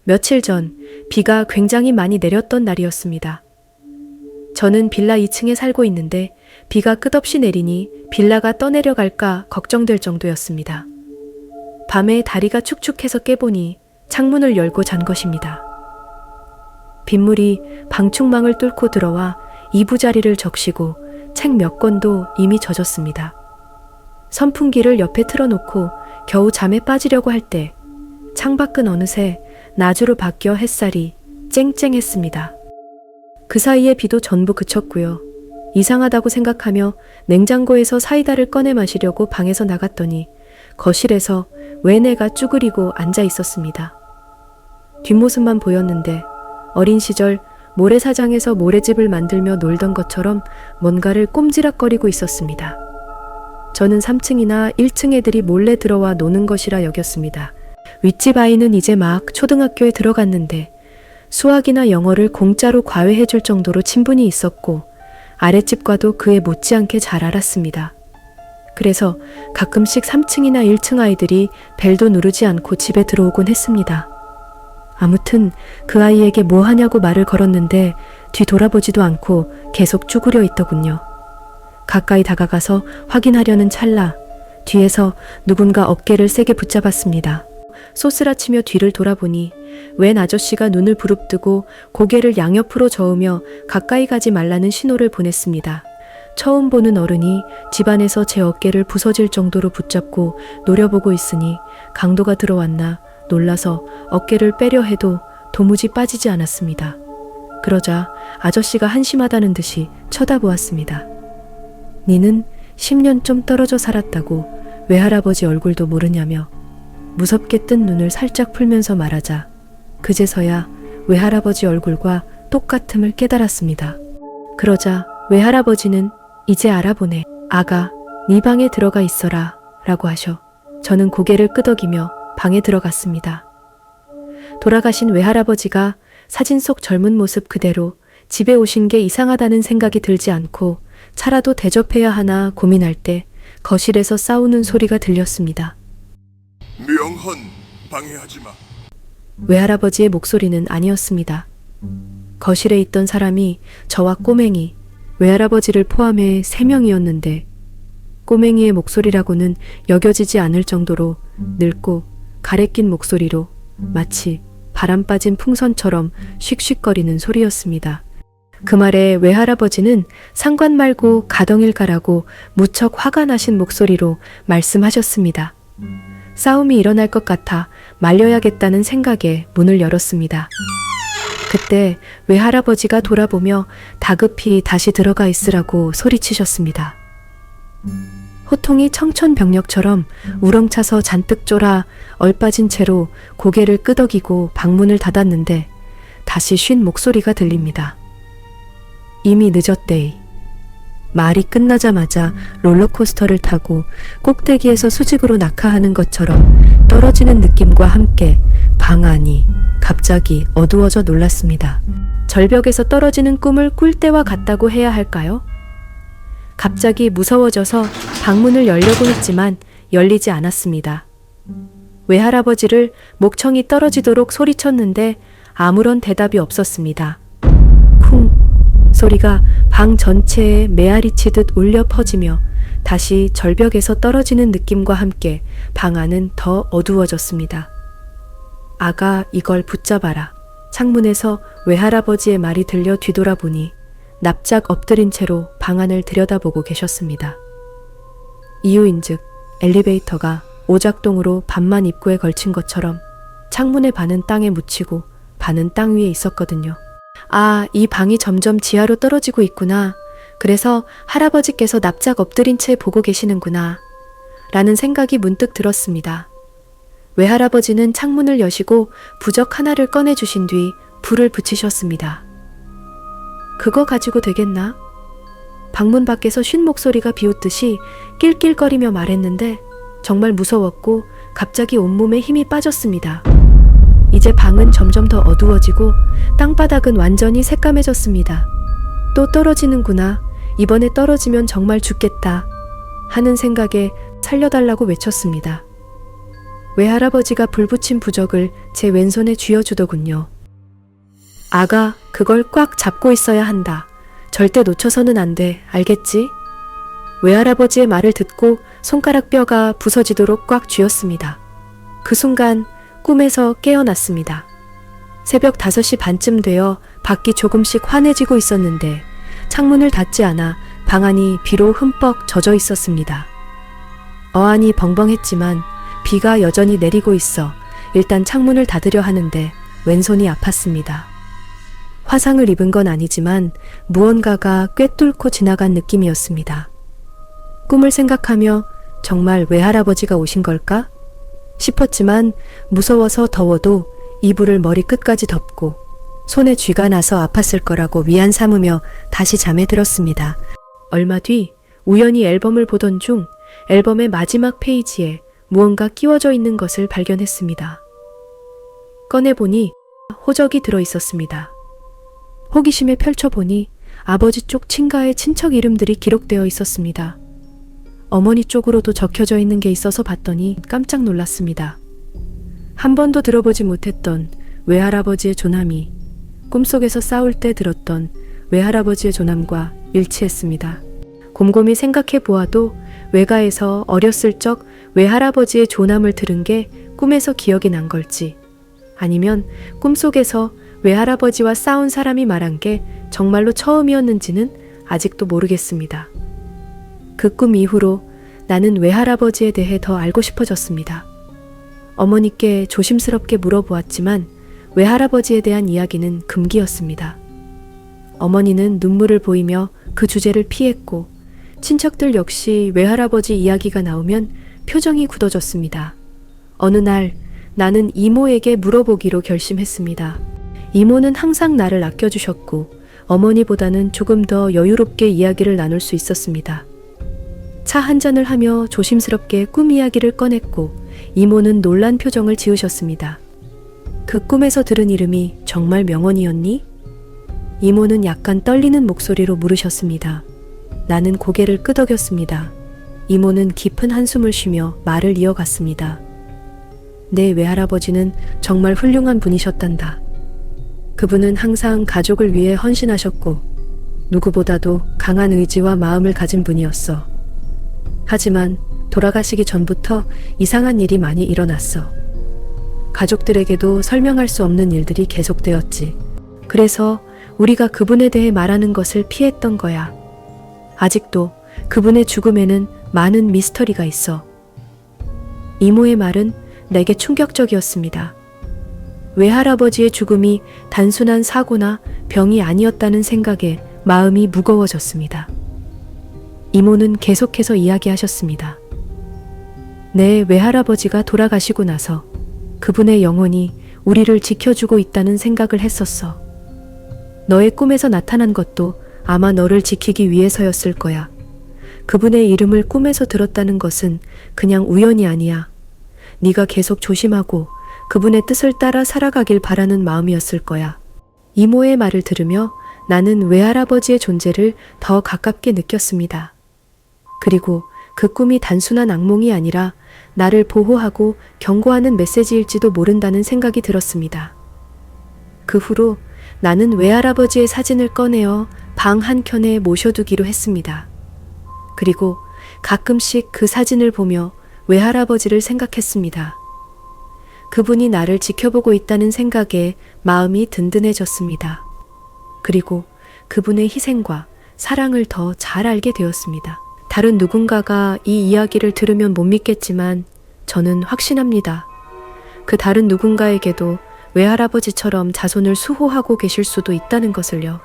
며칠 전 비가 굉장히 많이 내렸던 날이었습니다. 저는 빌라 2층에 살고 있는데 비가 끝없이 내리니 빌라가 떠내려갈까 걱정될 정도였습니다. 밤에 다리가 축축해서 깨보니 창문을 열고 잔 것입니다. 빗물이 방충망을 뚫고 들어와 이부자리를 적시고 책 몇 권도 이미 젖었습니다. 선풍기를 옆에 틀어놓고 겨우 잠에 빠지려고 할 때 창밖은 어느새 낮으로 바뀌어 햇살이 쨍쨍했습니다. 그 사이에 비도 전부 그쳤고요. 이상하다고 생각하며 냉장고에서 사이다를 꺼내 마시려고 방에서 나갔더니 거실에서 외내가 쭈그리고 앉아 있었습니다. 뒷모습만 보였는데 어린 시절 모래사장에서 모래집을 만들며 놀던 것처럼 뭔가를 꼼지락거리고 있었습니다. 저는 3층이나 1층 애들이 몰래 들어와 노는 것이라 여겼습니다. 윗집 아이는 이제 막 초등학교에 들어갔는데 수학이나 영어를 공짜로 과외해 줄 정도로 친분이 있었고 아랫집과도 그에 못지않게 잘 알았습니다. 그래서 가끔씩 3층이나 1층 아이들이 벨도 누르지 않고 집에 들어오곤 했습니다. 아무튼 그 아이에게 뭐 하냐고 말을 걸었는데 뒤돌아보지도 않고 계속 쭈그려 있더군요. 가까이 다가가서 확인하려는 찰나 뒤에서 누군가 어깨를 세게 붙잡았습니다. 쏘스라치며 뒤를 돌아보니 웬 아저씨가 눈을 부릅뜨고 고개를 양옆으로 저으며 가까이 가지 말라는 신호를 보냈습니다. 처음 보는 어른이 집안에서 제 어깨를 부서질 정도로 붙잡고 노려보고 있으니 강도가 들어왔나 놀라서 어깨를 빼려 해도 도무지 빠지지 않았습니다. 그러자 아저씨가 한심하다는 듯이 쳐다보았습니다. 니는 10년 좀 떨어져 살았다고 외할아버지 얼굴도 모르냐며 무섭게 뜬 눈을 살짝 풀면서 말하자 그제서야 외할아버지 얼굴과 똑같음을 깨달았습니다. 그러자 외할아버지는 이제 알아보네. 아가, 네 방에 들어가 있어라 라고 하셔 저는 고개를 끄덕이며 방에 들어갔습니다. 돌아가신 외할아버지가 사진 속 젊은 모습 그대로 집에 오신 게 이상하다는 생각이 들지 않고 차라도 대접해야 하나 고민할 때 거실에서 싸우는 소리가 들렸습니다. 명헌, 방해하지 마. 외할아버지의 목소리는 아니었습니다. 거실에 있던 사람이 저와 꼬맹이, 외할아버지를 포함해 3명이었는데 꼬맹이의 목소리라고는 여겨지지 않을 정도로 늙고 가래 낀 목소리로 마치 바람 빠진 풍선처럼 쉭쉭거리는 소리였습니다. 그 말에 외할아버지는 상관 말고 가덩이를 가라고 무척 화가 나신 목소리로 말씀하셨습니다. 싸움이 일어날 것 같아 말려야겠다는 생각에 문을 열었습니다. 그때 외할아버지가 돌아보며 다급히 다시 들어가 있으라고 소리치셨습니다. 호통이 청천벽력처럼 우렁차서 잔뜩 쫄아 얼빠진 채로 고개를 끄덕이고 방문을 닫았는데 다시 쉰 목소리가 들립니다. 이미 늦었대이. 말이 끝나자마자 롤러코스터를 타고 꼭대기에서 수직으로 낙하하는 것처럼 떨어지는 느낌과 함께 방 안이 갑자기 어두워져 놀랐습니다. 절벽에서 떨어지는 꿈을 꿀 때와 같다고 해야 할까요? 갑자기 무서워져서 방문을 열려고 했지만 열리지 않았습니다. 외할아버지를 목청이 떨어지도록 소리쳤는데 아무런 대답이 없었습니다. 쿵 소리가 방 전체에 메아리치듯 울려 퍼지며 다시 절벽에서 떨어지는 느낌과 함께 방 안은 더 어두워졌습니다. 아가, 이걸 붙잡아라. 창문에서 외할아버지의 말이 들려 뒤돌아보니 납작 엎드린 채로 방 안을 들여다보고 계셨습니다. 이유인즉 엘리베이터가 오작동으로 반만 입구에 걸친 것처럼 창문의 반은 땅에 묻히고 반은 땅 위에 있었거든요. 아, 이 방이 점점 지하로 떨어지고 있구나. 그래서 할아버지께서 납작 엎드린 채 보고 계시는구나. 라는 생각이 문득 들었습니다. 외할아버지는 창문을 여시고 부적 하나를 꺼내주신 뒤 불을 붙이셨습니다. 그거 가지고 되겠나? 방문 밖에서 쉰 목소리가 비웃듯이 낄낄거리며 말했는데 정말 무서웠고 갑자기 온몸에 힘이 빠졌습니다. 이제 방은 점점 더 어두워지고 땅바닥은 완전히 새까매졌습니다. 또 떨어지는구나. 이번에 떨어지면 정말 죽겠다. 하는 생각에 살려달라고 외쳤습니다. 외할아버지가 불붙인 부적을 제 왼손에 쥐어주더군요. 아가, 그걸 꽉 잡고 있어야 한다. 절대 놓쳐서는 안 돼. 알겠지? 외할아버지의 말을 듣고 손가락 뼈가 부서지도록 꽉 쥐었습니다. 그 순간 꿈에서 깨어났습니다. 새벽 5시 반쯤 되어 밖이 조금씩 환해지고 있었는데 창문을 닫지 않아 방 안이 비로 흠뻑 젖어 있었습니다. 어안이 벙벙했지만 비가 여전히 내리고 있어 일단 창문을 닫으려 하는데 왼손이 아팠습니다. 화상을 입은 건 아니지만 무언가가 꿰뚫고 지나간 느낌이었습니다. 꿈을 생각하며 정말 외할아버지가 오신 걸까? 싶었지만 무서워서 더워도 이불을 머리 끝까지 덮고 손에 쥐가 나서 아팠을 거라고 위안 삼으며 다시 잠에 들었습니다. 얼마 뒤 우연히 앨범을 보던 중 앨범의 마지막 페이지에 무언가 끼워져 있는 것을 발견했습니다. 꺼내보니 호적이 들어 있었습니다. 호기심에 펼쳐보니 아버지 쪽 친가의 친척 이름들이 기록되어 있었습니다. 어머니 쪽으로도 적혀져 있는 게 있어서 봤더니 깜짝 놀랐습니다. 한 번도 들어보지 못했던 외할아버지의 조남이 꿈속에서 싸울 때 들었던 외할아버지의 조남과 일치했습니다. 곰곰이 생각해 보아도 외가에서 어렸을 적 외할아버지의 조남을 들은 게 꿈에서 기억이 난 걸지, 아니면 꿈속에서 외할아버지와 싸운 사람이 말한 게 정말로 처음이었는지는 아직도 모르겠습니다. 그 꿈 이후로 나는 외할아버지에 대해 더 알고 싶어졌습니다. 어머니께 조심스럽게 물어보았지만 외할아버지에 대한 이야기는 금기였습니다. 어머니는 눈물을 보이며 그 주제를 피했고 친척들 역시 외할아버지 이야기가 나오면 표정이 굳어졌습니다. 어느 날 나는 이모에게 물어보기로 결심했습니다. 이모는 항상 나를 아껴주셨고 어머니보다는 조금 더 여유롭게 이야기를 나눌 수 있었습니다. 차 한 잔을 하며 조심스럽게 꿈 이야기를 꺼냈고 이모는 놀란 표정을 지으셨습니다. 그 꿈에서 들은 이름이 정말 명언이었니? 이모는 약간 떨리는 목소리로 물으셨습니다. 나는 고개를 끄덕였습니다. 이모는 깊은 한숨을 쉬며 말을 이어갔습니다. 내 외할아버지는 정말 훌륭한 분이셨단다. 그분은 항상 가족을 위해 헌신하셨고 누구보다도 강한 의지와 마음을 가진 분이었어. 하지만 돌아가시기 전부터 이상한 일이 많이 일어났어. 가족들에게도 설명할 수 없는 일들이 계속되었지. 그래서 우리가 그분에 대해 말하는 것을 피했던 거야. 아직도 그분의 죽음에는 많은 미스터리가 있어. 이모의 말은 내게 충격적이었습니다. 외할아버지의 죽음이 단순한 사고나 병이 아니었다는 생각에 마음이 무거워졌습니다. 이모는 계속해서 이야기하셨습니다. 내 외할아버지가 돌아가시고 나서 그분의 영혼이 우리를 지켜주고 있다는 생각을 했었어. 너의 꿈에서 나타난 것도 아마 너를 지키기 위해서였을 거야. 그분의 이름을 꿈에서 들었다는 것은 그냥 우연이 아니야. 네가 계속 조심하고 그분의 뜻을 따라 살아가길 바라는 마음이었을 거야. 이모의 말을 들으며 나는 외할아버지의 존재를 더 가깝게 느꼈습니다. 그리고 그 꿈이 단순한 악몽이 아니라 나를 보호하고 경고하는 메시지일지도 모른다는 생각이 들었습니다. 그 후로 나는 외할아버지의 사진을 꺼내어 방 한켠에 모셔두기로 했습니다. 그리고 가끔씩 그 사진을 보며 외할아버지를 생각했습니다. 그분이 나를 지켜보고 있다는 생각에 마음이 든든해졌습니다. 그리고 그분의 희생과 사랑을 더 잘 알게 되었습니다. 다른 누군가가 이 이야기를 들으면 못 믿겠지만 저는 확신합니다. 그 다른 누군가에게도 외할아버지처럼 자손을 수호하고 계실 수도 있다는 것을요.